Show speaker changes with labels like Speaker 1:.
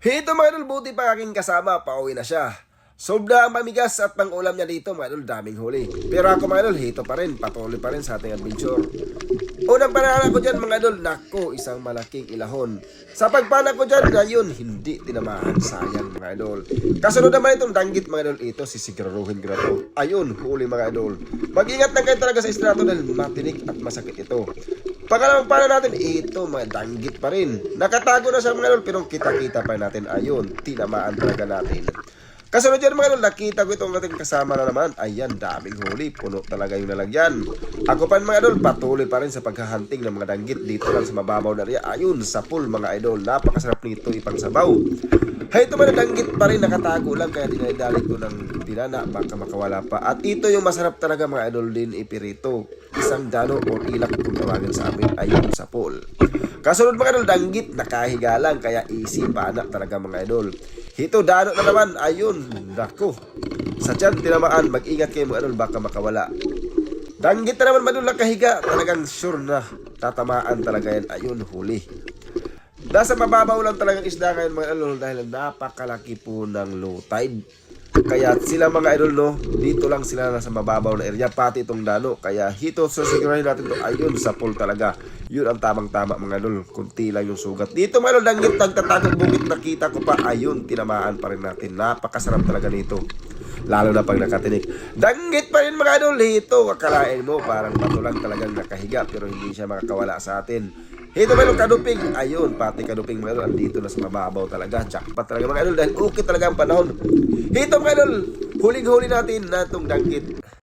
Speaker 1: Ito mga idol, buti pa aking kasama, pauwi na siya. Sobra ang mamigas at pang-ulam niya dito mga idol, daming huli. Pero ako mga idol, hito pa rin, patuloy pa rin sa ating adventure. Unang panahon ko dyan mga idol, nako, isang malaking ilahon. Sa pagpana ko dyan, ngayon, hindi tinamaan, sayang mga idol. Kasunod naman itong danggit mga idol, ito, sisiguruhin ko na to. Ayun, huli mga idol. Mag-ingat lang kayo talaga sa estrato dahil matinik at masakit ito. Pangalawang pala natin, ito mga danggit pa rin. Nakatago na siya mga idol, pero kita-kita pa natin. Ayun, tinamaan talaga natin. Kasunod yan mga idol, nakita ko itong ating kasama na naman. Ayan, daming huli, puno talaga yung nalagyan. Ako pa mga idol, patuloy pa rin sa paghahunting ng mga danggit dito lang sa mababaw na rin. Ayun, sa pool mga idol, napakasarap nito ipang sabaw. Hay, ito mga danggit pa rin, nakatago lang, kaya dinadalit ko ng dinana, baka makawala pa. At ito yung masarap talaga mga idol din ipirito. Isang dano o ilak kung tawagin sa amin, ayun sa pool. Kasunod mga idol, danggit, nakahiga lang, kaya easy pa anak talaga mga idol. Hito, dano na naman, ayun, nako. Sa tiyan, tinamaan, mag-ingat kayo mga idol, baka makawala. Danggit na naman mga idol, nakahiga, talagang sure na, tatamaan talaga yan, ayun, huli. Nasa mababaw lang talagang isda ngayon mga idol dahil napakalaki po ng low tide. Kaya sila mga idol no, dito lang sila nasa mababaw na area, pati itong dano. Kaya hito, susigurahin natin to, ayun sa pool talaga. Yun ang tamang-tama mga idol, kunti lang yung sugat. Dito mga idol, danggit, nagtatagong bukit, nakita ko pa, ayun, tinamaan pa rin natin. Napakasarap talaga nito. Lalo na pag nakatinik. Danggit pa rin mga idol, hito, akalain mo, parang bato lang talagang nakahiga, pero hindi siya makakawala sa atin. Hito mga idol, kaduping, ayun, pati kaduping mga idol, andito na sa mababaw talaga. Jackpot talaga mga idol, dahil okay talaga ang panahon. Hito mga idol, huling-huli natin na itong danggit.